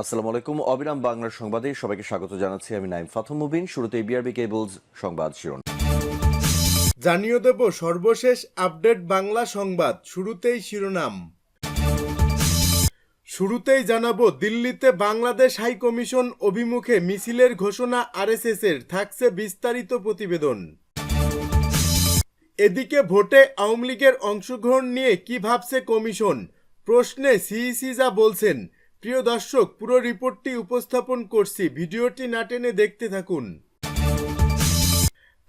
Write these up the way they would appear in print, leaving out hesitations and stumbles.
আসসালামু আলাইকুম। অবিরাম বাংলার সংবাদে সবাইকে স্বাগত জানাচ্ছি। আমি নাইম ফাথম মুবিন। শুরুতেই বিআরবি কেবলস সংবাদ শিরোনাম। জানিয়ে দেব সর্বশেষ আপডেট বাংলা সংবাদ। শুরুতেই শিরোনাম। শুরুতেই জানাবো, দিল্লিতে বাংলাদেশ হাই কমিশন অভিমুখে মিছিলের ঘোষণা আরএসএসের, থাকছে বিস্তারিত প্রতিবেদন। এদিকে ভোটে আওয়ামী লীগের অংশগ্রহণ নিয়ে কি ভাবছে কমিশন প্রশ্নে সিইসি যা বলছেন। প্রিয় দর্শক, পুরো রিপোর্টটি উপস্থাপন করছি, ভিডিওটি না টেনে দেখতে থাকুন।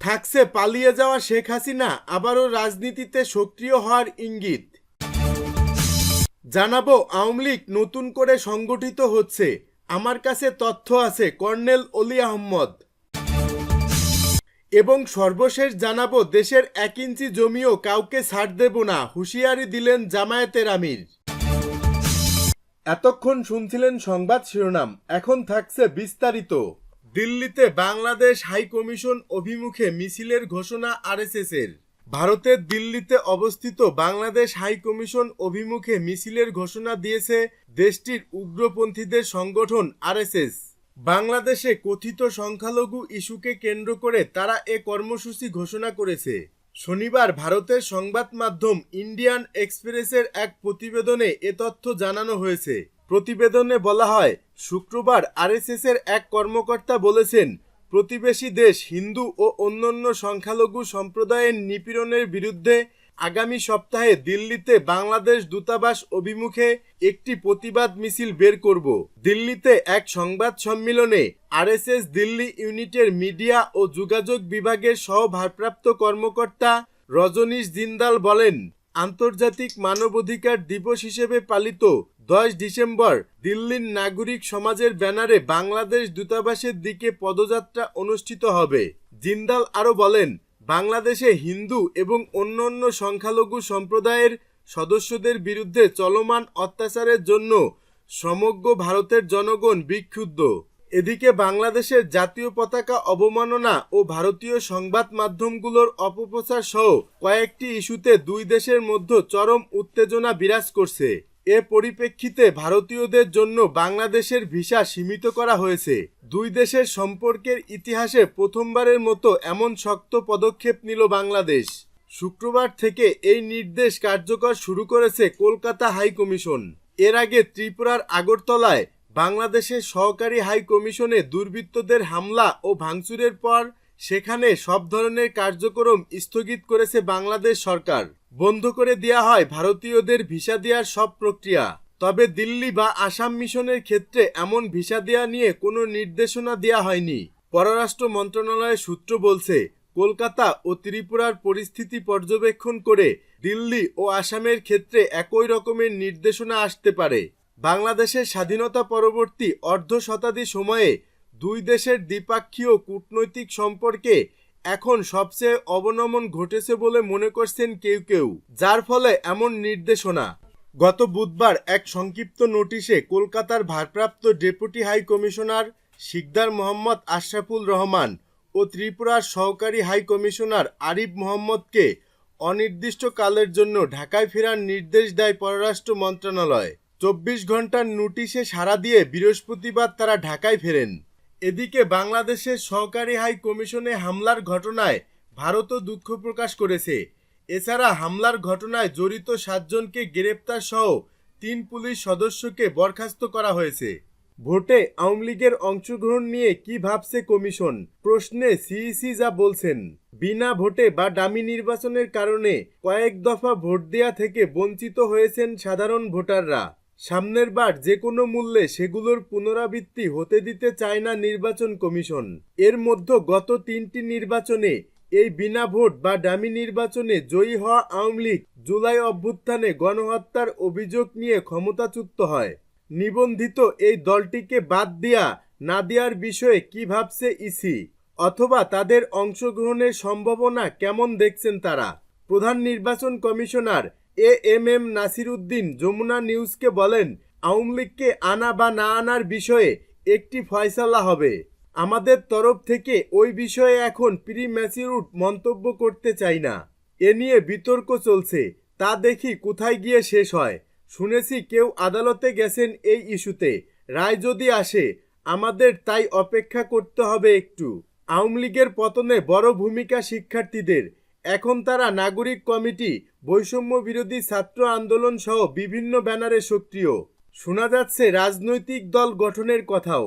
থাকছে পালিয়ে যাওয়া শেখ হাসিনা আবারও রাজনীতিতে সক্রিয় হওয়ার ইঙ্গিত। জানাবো, আওয়ামী লীগ নতুন করে সংগঠিত হচ্ছে, আমার কাছে তথ্য আছে, কর্নেল অলি আহমদ। এবং সর্বশেষ জানাবো, দেশের 1 ইঞ্চি জমিও কাউকে ছাড় দেব না, হুঁশিয়ারি দিলেন জামায়াতের আমির। এতক্ষণ শুনছিলেন সংবাদ শিরোনাম, এখন থাকছে বিস্তারিত। দিল্লিতে বাংলাদেশ হাই কমিশন অভিমুখে মিছিলের ঘোষণা আরএসএসের। ভারতের দিল্লিতে অবস্থিত বাংলাদেশ হাই কমিশন অভিমুখে মিছিলের ঘোষণা দিয়েছে দেশটির উগ্রপন্থীদের সংগঠন আরএসএস। বাংলাদেশে কথিত সংখ্যালঘু ইস্যুকে কেন্দ্র করে তারা এ কর্মসূচি ঘোষণা করেছে। শনিবার ভারতের সংবাদ মাধ্যম ইন্ডিয়ান এক্সপ্রেসের এক প্রতিবেদনে এ তথ্য জানানো হয়েছে। প্রতিবেদনে বলা হয়, শুক্রবার আরএসএসের এক কর্মকর্তা বলেছেন, প্রতিবেশী দেশ হিন্দু ও অন্যান্য সংখ্যালঘু সম্প্রদায়ের নিপীড়নের বিরুদ্ধে আগামী সপ্তাহে দিল্লিতে বাংলাদেশ দূতাবাস অভিমুখে একটি প্রতিবাদ মিছিল বের করব। দিল্লিতে এক সংবাদ সম্মেলনে আরএসএস দিল্লি ইউনিটের মিডিয়া ও যোগাযোগ বিভাগের সহ ভারপ্রাপ্ত কর্মকর্তা রজনীশ জিন্দাল বলেন, আন্তর্জাতিক মানবাধিকার দিবস হিসেবে পালিত 10 ডিসেম্বর দিল্লির নাগরিক সমাজের ব্যানারে বাংলাদেশ দূতাবাসের দিকে পদযাত্রা অনুষ্ঠিত হবে। জিন্দাল আরও বলেন, বাংলাদেশে হিন্দু এবং অন্যান্য সংখ্যালঘু সম্প্রদায়ের সদস্যদের বিরুদ্ধে চলমান অত্যাচারের জন্য সমগ্র ভারতের জনগণ বিক্ষুব্ধ। এদিকে বাংলাদেশের জাতীয় পতাকা অবমাননা ও ভারতীয় সংবাদ মাধ্যমগুলোর অপপ্রচার সহ কয়েকটি ইস্যুতে দুই দেশের মধ্যে চরম উত্তেজনা বিরাজ করছে। এ পরিপ্রেক্ষিতে ভারতীয়দের জন্য বাংলাদেশের ভিসা সীমিত করা হয়েছে। দুই দেশের সম্পর্কের ইতিহাসে প্রথমবারের মতো এমন শক্ত পদক্ষেপ নিল বাংলাদেশ। শুক্রবার থেকে এই নির্দেশ কার্যকর শুরু করেছে কলকাতা হাই কমিশন। এর আগে ত্রিপুরার আগরতলায় বাংলাদেশের সহকারী হাই কমিশনে দুর্বৃত্তদের হামলা ও ভাঙচুরের পর সেখানে সব ধরনের কার্যক্রম স্থগিত করেছে বাংলাদেশ সরকার। বন্ধ করে দেওয়া হয় ভারতীয়দের ভিসা দেওয়ার সব প্রক্রিয়া। তবে দিল্লি বা আসাম মিশনের ক্ষেত্রে এমন ভিসা দেওয়া নিয়ে কোনো নির্দেশনা দেওয়া হয়নি। পররাষ্ট্র মন্ত্রণালয়ের সূত্র বলছে, কলকাতা ও ত্রিপুরার পরিস্থিতি পর্যবেক্ষণ করে দিল্লি ও আসামের ক্ষেত্রে একই রকমের নির্দেশনা আসতে পারে। বাংলাদেশের স্বাধীনতা পরবর্তী অর্ধ শতাব্দী সময়ে দুই দেশের দ্বিপাক্ষীয় কূটনৈতিক সম্পর্কে এখন সবচেয়ে অবনমন ঘটেছে বলে মনে করছেন কেউ কেউ, যার ফলে এমন নির্দেশনা। গত বুধবার এক সংক্ষিপ্ত নোটিশে কলকাতার ভারপ্রাপ্ত deputy high commissioner Sikdar Mohammad Ashraful Rahman ও ত্রিপুরার সহকারী হাই কমিশনার আরিফ মোহাম্মদকে অনির্দিষ্টকালের জন্য ঢাকায় ফেরার নির্দেশ দেয় পররাষ্ট্র মন্ত্রণালয়। 24 ঘন্টার নোটিশে সাড়া দিয়ে বৃহস্পতিবার তারা ঢাকায় ফেরেন। এদিকে বাংলাদেশের সহকারী হাই কমিশনে হামলার ঘটনায় ভারতও দুঃখ প্রকাশ করেছে। এছাড়া হামলার ঘটনায় জড়িত 7 জনকে গ্রেপ্তার সহ 3 পুলিশ সদস্যকে বরখাস্ত করা হয়েছে। ভোটে আওয়ামী লীগের অংশগ্রহণ নিয়ে কি ভাবছে কমিশন প্রশ্নে সিইসি যা বলছেন। বিনা ভোটে বা ডামি নির্বাচনের কারণে কয়েক দফা ভোট দেয়া থেকে বঞ্চিত হয়েছেন সাধারণ ভোটাররা। সামনের বার যে কোনো মূল্যে সেগুলোর পুনরাবৃত্তি হতে দিতে চায় না নির্বাচন কমিশন। এর মধ্যে গত 3টি নির্বাচনে এই বিনা ভোট বা ডামি নির্বাচনে জয়ী হওয়া আওয়ামী লীগ জুলাই অভ্যুত্থানে গণহত্যার অভিযোগ নিয়ে ক্ষমতাচ্যুত হয়। নিবন্ধিত এই দলটিকে বাদ দেয়া না দেওয়ার বিষয়ে কি ভাবছে ইসি, অথবা তাদের অংশগ্রহণের সম্ভাবনা কেমন দেখছেন তারা। প্রধান নির্বাচন কমিশনার এএমএম নাসির উদ্দিন যমুনা নিউজকে বলেন, আওয়ামী লীগকে আনা বা না আনার বিষয়ে একটি ফয়সালা হবে। আমাদের তরফ থেকে ওই বিষয়ে এখন প্রিম্যাচিউর মন্তব্য করতে চাই না। এ নিয়ে বিতর্ক চলছে, তা দেখি কোথায় গিয়ে শেষ হয়। শুনেছি কেউ আদালতে গেছেন এই ইস্যুতে। রায় যদি আসে আমাদের তাই অপেক্ষা করতে হবে একটু। আওয়ামী লীগের পতনে বড় ভূমিকা শিক্ষার্থীদের। এখন তারা নাগরিক কমিটি, বৈষম্য বিরোধী ছাত্র আন্দোলন সহ বিভিন্ন ব্যানারে সক্রিয়। শোনা যাচ্ছে রাজনৈতিক দল গঠনের কথাও।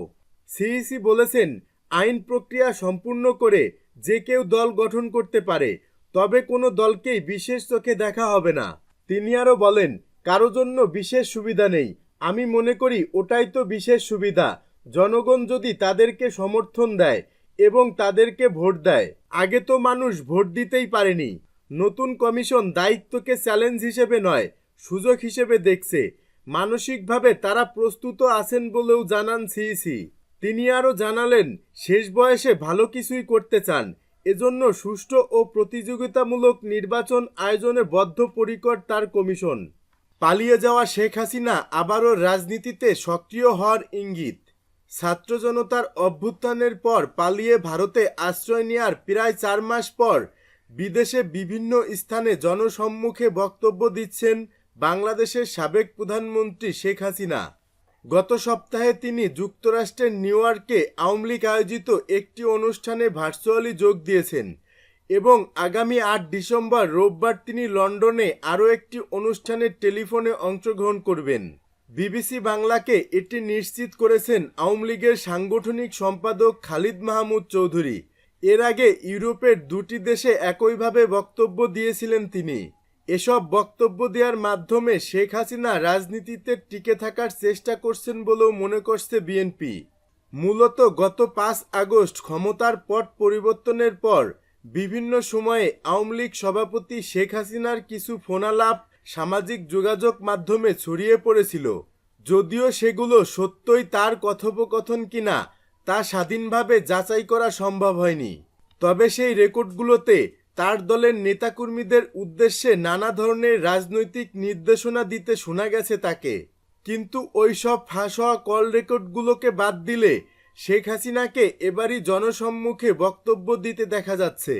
সিইসি বলেছেন, আইন প্রক্রিয়া সম্পূর্ণ করে যে কেউ দল গঠন করতে পারে, তবে কোনো দলকেই বিশেষ চোখে দেখা হবে না। তিনি আরও বলেন, কারো জন্য বিশেষ সুবিধা নেই। আমি মনে করি ওটাই তো বিশেষ সুবিধা, জনগণ যদি তাদেরকে সমর্থন দেয় এবং তাদেরকে ভোট দেয়। আগে তো মানুষ ভোট দিতেই পারেনি। নতুন কমিশন দায়িত্বকে চ্যালেঞ্জ হিসেবে নয়, সুযোগ হিসেবে দেখছে। মানসিকভাবে তারা প্রস্তুত আছেন বলেও জানান সিইসি। তিনি আরও জানালেন, শেষ বয়সে ভালো কিছুই করতে চান, এজন্য সুষ্ঠু ও প্রতিযোগিতামূলক নির্বাচন আয়োজনে বদ্ধপরিকর তার কমিশন। পালিয়ে যাওয়া শেখ হাসিনা আবারও রাজনীতিতে সক্রিয় হওয়ার ইঙ্গিত। ছাত্র জনতার অভ্যুত্থানের পর পালিয়ে ভারতে আশ্রয় নেওয়ার প্রায় 4 মাস পর বিদেশে বিভিন্ন স্থানে জনসম্মুখে বক্তব্য দিচ্ছেন বাংলাদেশের সাবেক প্রধানমন্ত্রী শেখ হাসিনা। গত সপ্তাহে তিনি যুক্তরাষ্ট্রের নিউ ইয়র্কে আওয়ামী লীগ আয়োজিত একটি অনুষ্ঠানে ভার্চুয়ালি যোগ দিয়েছেন এবং আগামী 8 ডিসেম্বর রোববার তিনি লন্ডনে আরও একটি অনুষ্ঠানে টেলিফোনে অংশগ্রহণ করবেন। বিবিসি বাংলাকে এটি নিশ্চিত করেছেন আওয়ামী লীগের সাংগঠনিক সম্পাদক খালিদ মাহমুদ চৌধুরী। এর আগে ইউরোপের 2টি দেশে একইভাবে বক্তব্য দিয়েছিলেন তিনি। এসব বক্তব্য দেওয়ার মাধ্যমে শেখ হাসিনা রাজনীতিতে টিকে থাকার চেষ্টা করছেন বলেও মনে করছে বিএনপি। মূলত গত 5 আগস্ট ক্ষমতার পট পরিবর্তনের পর বিভিন্ন সময়ে আওয়ামী লীগ সভাপতি শেখ হাসিনার কিছু ফোনালাপ সামাজিক যোগাযোগ মাধ্যমে ছড়িয়ে পড়েছিল। যদিও সেগুলো সত্যই তার কথোপকথন কিনা তা স্বাধীনভাবে যাচাই করা সম্ভব হয়নি। তবে সেই রেকর্ডগুলোতে তার দলের নেতাকর্মীদের উদ্দেশ্যে নানা ধরনের রাজনৈতিক নির্দেশনা দিতে শোনা গেছে তাকে। কিন্তু ওই সব ফাঁস হওয়া কল রেকর্ডগুলোকে বাদ দিলে শেখ হাসিনাকে এবারই জনসম্মুখে বক্তব্য দিতে দেখা যাচ্ছে।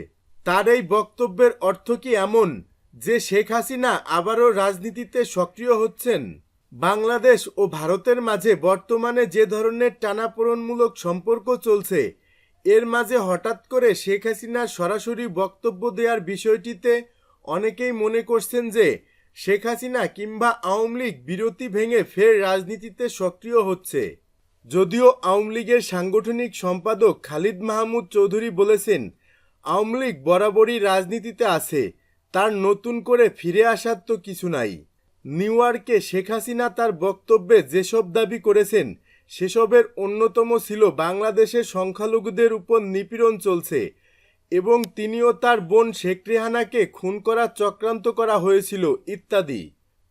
তার এই বক্তব্যের অর্থ কি এমন যে শেখ হাসিনা আবারও রাজনীতিতে সক্রিয় হচ্ছেন? বাংলাদেশ ও ভারতের মাঝে বর্তমানে যে ধরনের টানাপোড়েনমূলক সম্পর্ক চলছে, এর মাঝে হঠাৎ করে শেখ হাসিনার সরাসরি বক্তব্য দেওয়ার বিষয়টিতে অনেকেই মনে করছেন যে শেখ হাসিনা কিংবা আওয়ামী লীগ বিরতি ভেঙে ফের রাজনীতিতে সক্রিয় হচ্ছে। যদিও আওয়ামী লীগের সাংগঠনিক সম্পাদক খালিদ মাহমুদ চৌধুরী বলেছেন, আওয়ামী লীগ বরাবরই রাজনীতিতে আছে, তার নতুন করে ফিরে আসার তো কিছু নাই। নিউ ইয়র্কে শেখ হাসিনা তার বক্তব্যে যেসব দাবি করেছেন সেসবের অন্যতম ছিল বাংলাদেশের সংখ্যালঘুদের উপর নিপীড়ন চলছে এবং তিনিও তার বোন শেখ রেহানাকে খুন করার চক্রান্ত করা হয়েছিল ইত্যাদি।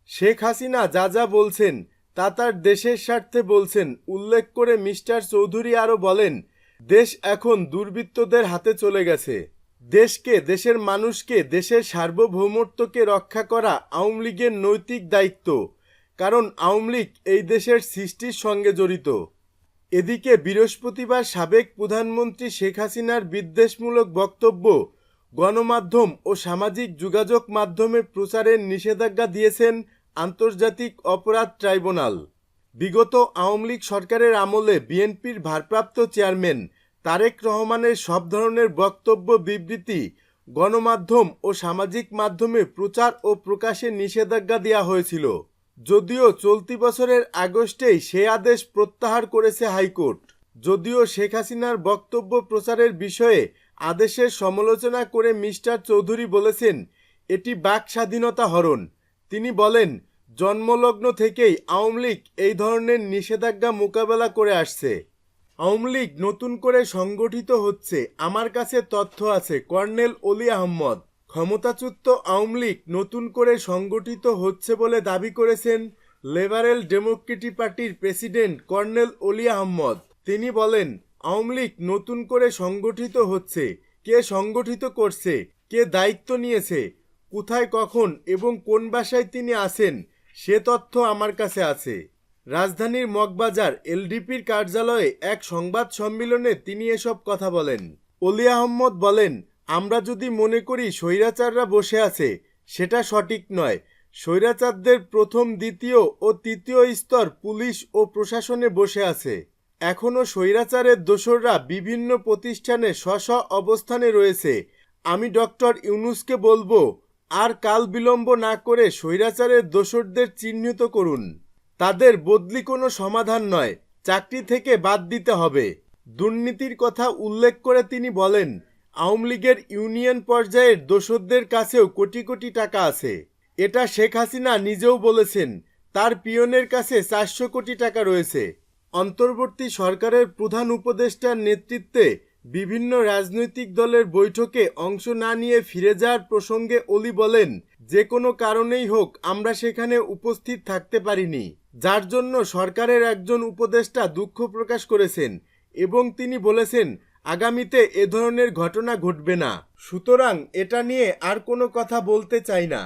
শেখ হাসিনা যা যা বলছেন তা তার দেশের স্বার্থে বলছেন উল্লেখ করে মিস্টার চৌধুরী আরও বলেন, দেশ এখন দুর্বৃত্তদের হাতে চলে গেছে। দেশকে, দেশের মানুষকে, দেশের সার্বভৌমত্বকে রক্ষা করা আওয়ামী লীগের নৈতিক দায়িত্ব, কারণ আওয়ামী লীগ এই দেশের সৃষ্টির সঙ্গে জড়িত। এদিকে বৃহস্পতিবার সাবেক প্রধানমন্ত্রী শেখ হাসিনার বিদ্বেষমূলক বক্তব্য গণমাধ্যম ও সামাজিক যোগাযোগ মাধ্যমে প্রচারের নিষেধাজ্ঞা দিয়েছেন আন্তর্জাতিক অপরাধ ট্রাইব্যুনাল। বিগত আওয়ামী লীগ সরকারের আমলে বিএনপির ভারপ্রাপ্ত চেয়ারম্যান তারেক রহমানের সব ধরনের বক্তব্য, বিবৃতি গণমাধ্যম ও সামাজিক মাধ্যমে প্রচার ও প্রকাশে নিষেধাজ্ঞা দেওয়া হয়েছিল। যদিও চলতি বছরের আগস্টেই সে আদেশ প্রত্যাহার করেছে হাইকোর্ট। যদিও শেখ হাসিনার বক্তব্য প্রচারের বিষয়ে আদেশের সমালোচনা করে মিস্টার চৌধুরী বলেছেন, এটি বাক স্বাধীনতা হরণ। তিনি বলেন, জন্মলগ্ন থেকেই আওয়ামী লীগ এই ধরনের নিষেধাজ্ঞা মোকাবেলা করে আসছে। আওয়ামী লীগ নতুন করে সংগঠিত হচ্ছে, আমার কাছে তথ্য আছে। কর্নেল অলি আহমদ। ক্ষমতাচ্যুত আওয়ামী লীগ নতুন করে সংগঠিত হচ্ছে বলে দাবি করেছেন লিবারেল ডেমোক্রেটিক পার্টির প্রেসিডেন্ট কর্নেল অলি আহমদ। তিনি বলেন, আওয়ামী লীগ নতুন করে সংগঠিত হচ্ছে। কে সংগঠিত করছে, কে দায়িত্ব নিয়েছে, কোথায়, কখন এবং কোন বাসায় তিনি আছেন সে তথ্য আমার কাছে আছে। রাজধানীর মগবাজার এলডিপির কার্যালয়ে এক সংবাদ সম্মেলনে তিনি এসব কথা বলেন। অলি আহমদ বলেন, আমরা যদি মনে করি স্বৈরাচাররা বসে আছে, সেটা সঠিক নয়। স্বৈরাচারদের প্রথম, দ্বিতীয় ও তৃতীয় স্তর পুলিশ ও প্রশাসনে বসে আছে। এখনও স্বৈরাচারের দোসররা বিভিন্ন প্রতিষ্ঠানে স্ব অবস্থানে রয়েছে। আমি ডক্টর ইউনূসকে বলবো, আর কাল বিলম্ব না করে স্বৈরাচারের দোসরদের চিহ্নিত করুন। তাদের বদলি কোনো সমাধান নয়, চাকরি থেকে বাদ দিতে হবে। দুর্নীতির কথা উল্লেখ করে তিনি বলেন, আওয়ামী লীগের ইউনিয়ন পর্যায়ের দোসরদের কাছেও কোটি কোটি টাকা আছে। এটা শেখ হাসিনা নিজেও বলেছেন, তার পিয়নের কাছে 400 কোটি টাকা রয়েছে। অন্তর্বর্তী সরকারের প্রধান উপদেষ্টার নেতৃত্বে বিভিন্ন রাজনৈতিক দলের বৈঠকে অংশ না নিয়ে ফিরে যাওয়ার প্রসঙ্গে অলি বলেন, যে কোনো কারণেই হোক আমরা সেখানে উপস্থিত থাকতে পারিনি, যার জন্য সরকারের একজন উপদেষ্টা দুঃখ প্রকাশ করেছেন এবং তিনি বলেছেন আগামীতে এ ধরনের ঘটনা ঘটবে না। সুতরাং এটা নিয়ে আর কোনো কথা বলতে চাই না।